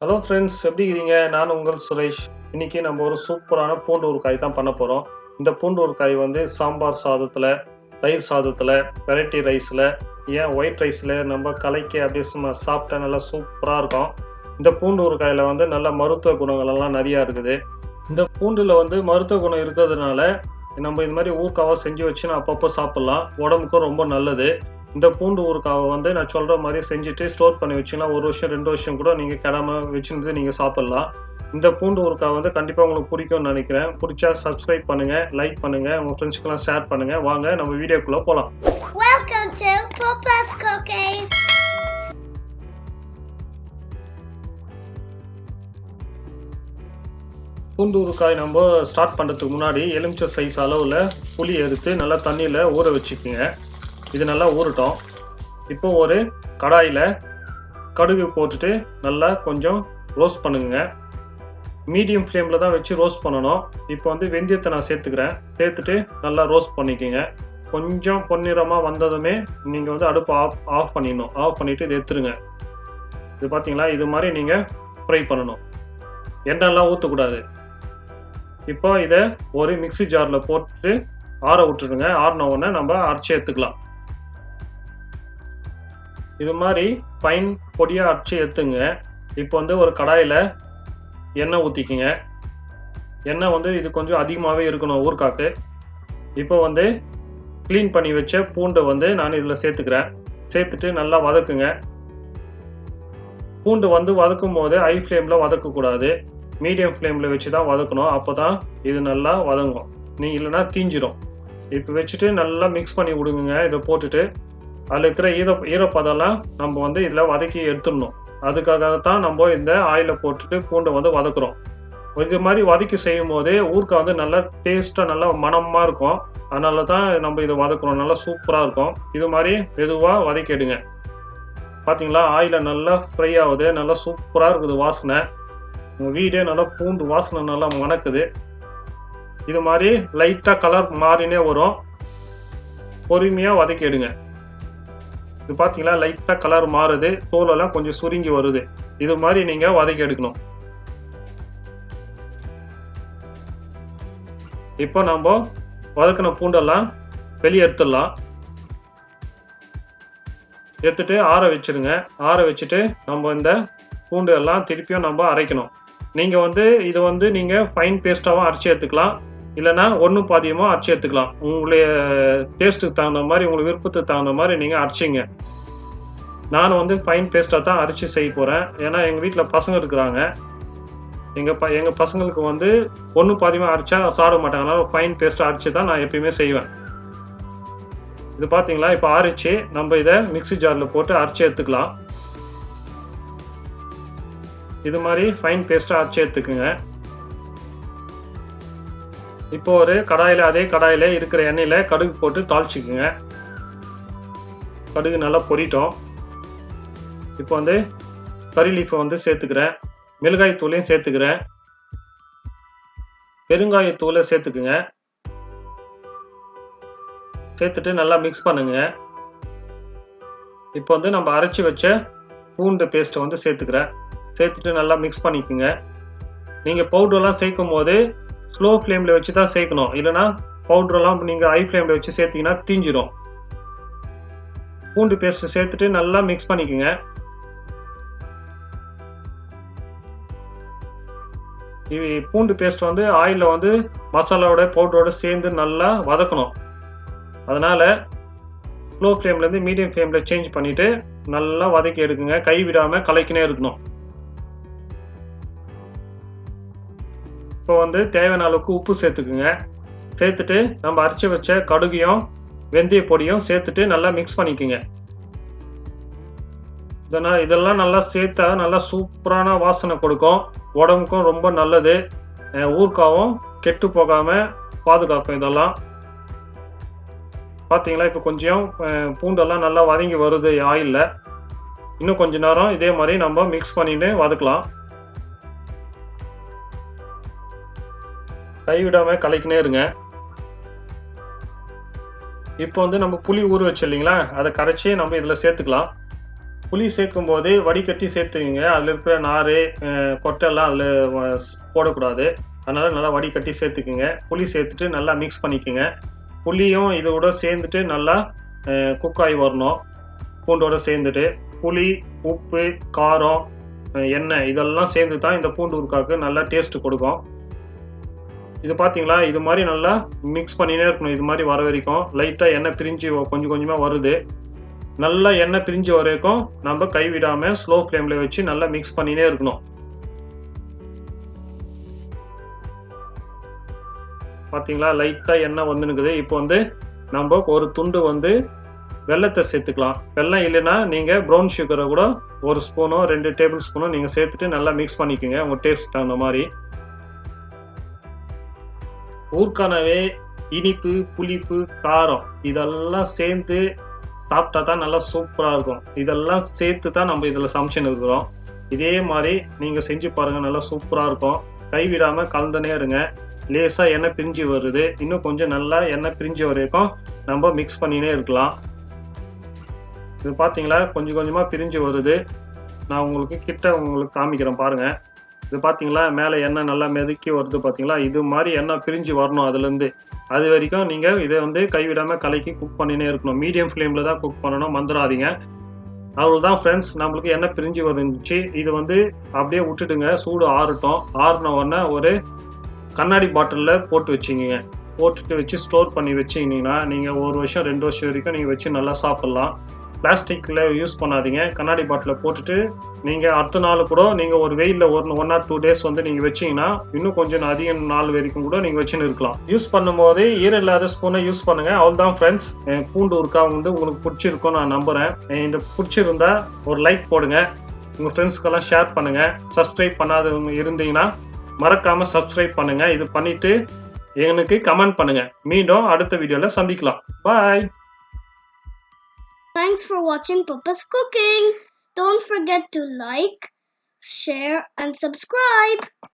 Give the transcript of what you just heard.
Hello friends, எப்படி இருக்கீங்க? நான் உங்கள் சுரேஷ். இன்னைக்கு நம்ம ஒரு சூப்பரான பூண்டு ஊறுகாய் தான் பண்ண போகிறோம். இந்த பூண்டு ஊறுகாய் வந்து சாம்பார் சாதத்தில், தயிர் சாதத்தில், வெரைட்டி ரைஸில், ஏன் ஒயிட் ரைஸில் நம்ம கலக்கி அப்படியே சும்மா சாப்பிட்டா நல்லா சூப்பராக இருக்கும். இந்த பூண்டு ஊறுகாயில் வந்து நல்ல மருத்துவ குணங்கள் எல்லாம் நிறையா இருக்குது. இந்த பூண்டில் வந்து மருத்துவ குணம் இருக்கிறதுனால நம்ம இது மாதிரி ஊறுகாவாக செஞ்சு வச்சு அப்பப்போ சாப்பிட்லாம். உடம்புக்கும் ரொம்ப நல்லது. இந்த பூண்டு ஊறுகாவை வந்து நான் சொல்கிற மாதிரி செஞ்சுட்டு ஸ்டோர் பண்ணி வச்சிங்கன்னா 1 வருஷம் 2 வருஷம் கூட நீங்கள் கிடாம வச்சுருந்து நீங்கள் சாப்பிட்லாம். இந்த பூண்டு ஊறுகாய் வந்து கண்டிப்பாக உங்களுக்கு பிடிக்கும்னு நினைக்கிறேன். பிடிச்சா சப்ஸ்கிரைப் பண்ணுங்கள், லைக் பண்ணுங்கள், உங்கள் ஃப்ரெண்ட்ஸ்க்கெல்லாம் ஷேர் பண்ணுங்கள். வாங்க நம்ம வீடியோக்குள்ளே போகலாம். Welcome to papascooking. பூண்டு ஊறுகாய் நம்ம ஸ்டார்ட் பண்ணுறதுக்கு முன்னாடி எலுமிச்சை சைஸ் அளவில் புளி எடுத்து நல்லா தண்ணியில் ஊற வச்சுக்கோங்க. இது நல்லா ஊறட்டும். இப்போ ஒரு கடாயில் கடுகு போட்டுட்டு நல்லா கொஞ்சம் ரோஸ்ட் பண்ணுங்க. மீடியம் ஃப்ளேமில் தான் வச்சு ரோஸ்ட் பண்ணணும். இப்போ வந்து வெந்தயத்தை நான் சேர்த்துக்கிறேன். சேர்த்துட்டு நல்லா ரோஸ்ட் பண்ணிக்கோங்க. கொஞ்சம் பொன்னிறமாக வந்ததுமே நீங்கள் வந்து அடுப்பை ஆஃப் பண்ணிடணும். ஆஃப் பண்ணிவிட்டு இதை எடுத்துருங்க. இது பார்த்தீங்களா, இது மாதிரி நீங்கள் ஃப்ரை பண்ணணும். எண்ணெய்லாம் ஊற்றக்கூடாது. இப்போ இதை ஒரு மிக்ஸி ஜாரில் போட்டு ஆற விட்டுடுங்க. ஆறின உடனே நம்ம அரைச்சி எடுத்துக்கலாம். இது மாதிரி ஃபைன் பொடியாக அரைச்சி எடுத்துங்க. இப்போ வந்து ஒரு கடாயில் எண்ணெய் ஊற்றிக்குங்க. எண்ணெய் வந்து இது கொஞ்சம் அதிகமாகவே இருக்கணும் ஊறுகாய்க்கு. இப்போ வந்து க்ளீன் பண்ணி வச்ச பூண்டை வந்து நான் இதில் சேர்த்துக்கிறேன். சேர்த்துட்டு நல்லா வதக்குங்க. பூண்டு வந்து வதக்கும் போது ஹை ஃப்ளேமில் வதக்கக்கூடாது, மீடியம் ஃப்ளேமில் வச்சு தான் வதக்கணும். அப்போ தான் இது நல்லா வதங்கும். இல்லைன்னா தீஞ்சிடும். இப்போ வச்சுட்டு நல்லா மிக்ஸ் பண்ணி விடுங்க. இதை போட்டுட்டு அதில் இருக்கிற ஈரப்பதெல்லாம் நம்ம வந்து இதில் வதக்கி எடுத்துடணும். அதுக்காகத்தான் நம்ம இந்த ஆயிலை போட்டுட்டு பூண்டை வந்து வதக்குறோம். இது மாதிரி வதக்கி செய்யும் போதே ஊறுகாய் வந்து நல்லா டேஸ்ட்டாக நல்லா மணமாக இருக்கும். அதனால தான் நம்ம இதை வதக்குறோம். நல்லா சூப்பராக இருக்கும். இது மாதிரி மெதுவாக வதக்கிடுங்க. பார்த்தீங்களா, ஆயில நல்லா ஃப்ரை ஆகுது. நல்லா சூப்பராக இருக்குது வாசனை. உங்கள் வீடே நல்லா பூண்டு வாசனை நல்லா மணக்குது. இது மாதிரி லைட்டாக கலர் மாறினே வரும். பொறுமையாக வதக்கிடுங்க. இது பார்த்தீங்களா, லைட்டாக கலர் மாறுது, தோலெல்லாம் கொஞ்சம் சுருங்கி வருது. இது மாதிரி நீங்கள் வதக்கி எடுக்கணும். இப்போ நம்ம வதக்கின பூண்டெல்லாம் வெளியே எடுத்துடலாம். எடுத்துட்டு ஆற வச்சுருங்க. ஆற வச்சுட்டு நம்ம இந்த பூண்டு எல்லாம் திருப்பியும் நம்ம அரைக்கணும். நீங்கள் வந்து இது வந்து நீங்கள் ஃபைன் பேஸ்ட்டாகவும் அரைச்சி எடுத்துக்கலாம், இல்லைனா ஒன்றும் பாதியமாக அரைச்சி எடுத்துக்கலாம். உங்களுடைய டேஸ்ட்டுக்கு தகுந்த மாதிரி, உங்களுக்கு விருப்பத்துக்கு தகுந்த மாதிரி நீங்கள் அரைச்சிங்க. நான் வந்து ஃபைன் பேஸ்ட்டாக தான் அரைச்சி செய்ய போகிறேன். ஏன்னா எங்கள் வீட்டில் பசங்க இருக்கிறாங்க. எங்கள் பசங்களுக்கு வந்து ஒன்றும் பாதியமாக அரைச்சா சாப்பிட மாட்டாங்க. அதனால் ஃபைன் பேஸ்ட்டாக அரைச்சி தான் நான் எப்பயுமே செய்வேன். இது பார்த்தீங்களா, இப்போ அரைச்சி நம்ம இதை மிக்ஸி ஜாரில் போட்டு அரைச்சி எடுத்துக்கலாம். இது மாதிரி ஃபைன் பேஸ்ட்டாக அரைச்சி எடுத்துக்குங்க. இப்போ ஒரு கடாயில், அதே கடாயில் இருக்கிற எண்ணெயில் கடுகு போட்டு தாளிச்சிக்குங்க. கடுகு நல்லா பொரிட்டோம். இப்போ வந்து கறி லீஃபை வந்து சேர்த்துக்கிறேன். மிளகாய் தூளையும் சேர்த்துக்கிறேன். பெருங்காயத்தூளை சேர்த்துக்குங்க. சேர்த்துட்டு நல்லா மிக்ஸ் பண்ணுங்க. இப்போ வந்து நம்ம அரைச்சி வச்ச பூண்டு பேஸ்ட்டை வந்து சேர்த்துக்கிறேன். சேர்த்துட்டு நல்லா மிக்ஸ் பண்ணிக்கோங்க. நீங்கள் பவுடரெல்லாம் சேர்க்கும் போது ஸ்லோ ஃப்ளேமில் வச்சு தான் சேர்க்கணும். இல்லைனா பவுடரெல்லாம் நீங்கள் ஹை ஃப்ளேமில் வச்சு சேர்த்திங்கன்னா தீஞ்சிடும். பூண்டு பேஸ்ட்டு சேர்த்துட்டு நல்லா மிக்ஸ் பண்ணிக்கோங்க. பூண்டு பேஸ்ட் வந்து ஆயிலில் வந்து மசாலாவோட பவுடரோட சேர்ந்து நல்லா வதக்கணும். அதனால் ஸ்லோ ஃப்ளேம்லேருந்து மீடியம் ஃப்ளேமில் சேஞ்ச் பண்ணிவிட்டு நல்லா வதக்கி எடுக்குங்க. கை விடாமல் கலக்கினே இருக்கணும். இப்போ வந்து தேவையான அளவுக்கு உப்பு சேர்த்துக்குங்க. சேர்த்துட்டு நம்ம அரைச்சி வச்ச கடுகையும் வெந்தய பொடியும் சேர்த்துட்டு நல்லா மிக்ஸ் பண்ணிக்கோங்க. இதெல்லாம் நல்லா சேர்த்தா நல்லா சூப்பரான வாசனை கொடுக்கும். உடம்புக்கும் ரொம்ப நல்லது. ஊறுகாவும் கெட்டு போகாமல் பாதுகாக்கும். இதெல்லாம் பார்த்தீங்களா, இப்போ கொஞ்சம் பூண்டெல்லாம் நல்லா வதங்கி வருது ஆயிலில். இன்னும் கொஞ்ச நேரம் இதே மாதிரி நம்ம மிக்ஸ் பண்ணிட்டு வதக்கலாம். கைவிடாமல் கலக்கினே இருங்க. இப்போ வந்து நம்ம புளி ஊற வச்சு இல்லைங்களா, அதை கரைச்சி நம்ம இதில் சேர்த்துக்கலாம். புளி சேர்க்கும்போது வடிகட்டி சேர்த்துக்குங்க. அதில் இருக்கிற நார் கொட்டையெல்லாம் அதில் போடக்கூடாது. அதனால் நல்லா வடிகட்டி சேர்த்துக்குங்க. புளி சேர்த்துட்டு நல்லா மிக்ஸ் பண்ணிக்கோங்க. புளியும் இதோட சேர்ந்துட்டு நல்லா குக் ஆகி வரணும். பூண்டோட சேர்ந்துட்டு புளி, உப்பு, காரம், எண்ணெய் இதெல்லாம் சேர்ந்து தான் இந்த பூண்டு ஊறுகாய்க்கு நல்லா டேஸ்ட் கொடுக்கும். இது பார்த்தீங்களா, இது மாதிரி நல்லா மிக்ஸ் பண்ணினே இருக்கணும். இது மாதிரி வர வரைக்கும் லைட்டாக எண்ணெய் பிரிஞ்சு கொஞ்சம் கொஞ்சமாக வருது. நல்லா எண்ணெய் பிரிஞ்சு வர வரைக்கும் நம்ம கைவிடாமல் ஸ்லோ ஃப்ளேமில் வச்சு நல்லா மிக்ஸ் பண்ணினே இருக்கணும். பார்த்தீங்களா, லைட்டாக எண்ணெய் வந்துனுக்குது. இப்போ நம்ம ஒரு துண்டு வெல்லத்தை சேர்த்துக்கலாம். வெல்லம் இல்லைன்னா நீங்கள் ப்ரௌன் சுகரை கூட 1 ஸ்பூனோ 2 டேபிள் ஸ்பூனோ நீங்கள் சேர்த்துட்டு நல்லா மிக்ஸ் பண்ணிக்கோங்க உங்கள் டேஸ்ட் தகுந்த மாதிரி. ஊறுகானாவே இனிப்பு, புளிப்பு, காரம் இதெல்லாம் சேர்ந்து சாப்பிட்டா தான் நல்லா சூப்பராக இருக்கும். இதெல்லாம் சேர்த்து தான் நம்ம இதில் சமைச்சுன்னு இருக்கிறோம். இதே மாதிரி நீங்கள் செஞ்சு பாருங்கள், நல்லா சூப்பராக இருக்கும். கைவிடாமல் கலந்துனே இருங்க. லேசாக எண்ணெய் பிரிஞ்சு வருது. இன்னும் கொஞ்சம் நல்லா எண்ணெய் பிரிஞ்சு வரைக்கும் நம்ம மிக்ஸ் பண்ணினே இருக்கலாம். இது பார்த்தீங்களா, கொஞ்சம் கொஞ்சமாக பிரிஞ்சு வருது. நான் உங்களுக்கு காமிக்கிறேன் பாருங்கள். இது பார்த்தீங்களா, மேலே எண்ணெய் நல்லா மெதுக்கி வருது பார்த்தீங்களா. இது மாதிரி எண்ணெய் பிரிஞ்சு வரணும். அதுலேருந்து அது வரைக்கும் நீங்கள் இதை கைவிடாமல் கலக்கி குக் பண்ணினே இருக்கணும். மீடியம் ஃப்ளேமில் தான் குக் பண்ணணும், மறந்துடாதீங்க. அவ்வளோதான் ஃப்ரெண்ட்ஸ், நம்மளுக்கு எண்ணெய் பிரிஞ்சு வந்துச்சு. இது அப்படியே விட்டுடுங்க, சூடு ஆறட்டும். ஆறின உடனே ஒரு கண்ணாடி பாட்டிலில் போட்டுட்டு வச்சு ஸ்டோர் பண்ணி வச்சிங்கன்னா நீங்கள் 1 வருஷம் 2 வருஷம் வரைக்கும் நீங்கள் வச்சு நல்லா சாப்பிட்லாம். பிளாஸ்டிக்கில் யூஸ் பண்ணாதீங்க. கண்ணாடி பாட்டில் போட்டுட்டு நீங்கள் அடுத்த நாள் கூட நீங்கள் ஒரு வெயிலில் 1 or 2 டேஸ் நீங்கள் வச்சிங்கன்னா இன்னும் கொஞ்சம் அதிக நாள் வரைக்கும் கூட நீங்கள் வச்சுன்னு இருக்கலாம். யூஸ் பண்ணும்போது ஈரம் இல்லாத ஸ்பூனை யூஸ் பண்ணுங்கள். அவ்வளோதான் ஃப்ரெண்ட்ஸ், பூண்டு ஊறுகாய் உங்களுக்கு பிடிச்சிருக்கும் நான் நம்புகிறேன். இந்த பிடிச்சிருந்தா ஒரு லைக் போடுங்க, உங்கள் ஃப்ரெண்ட்ஸ்க்கெல்லாம் ஷேர் பண்ணுங்கள். சப்ஸ்கிரைப் பண்ணாதவங்க இருந்தீங்கன்னா மறக்காமல் சப்ஸ்கிரைப் பண்ணுங்கள். இது பண்ணிவிட்டு எனக்கு கமெண்ட் பண்ணுங்கள். மீண்டும் அடுத்த வீடியோவில் சந்திக்கலாம். பாய். Thanks for watching Papa's Cooking. Don't forget to like, share and subscribe.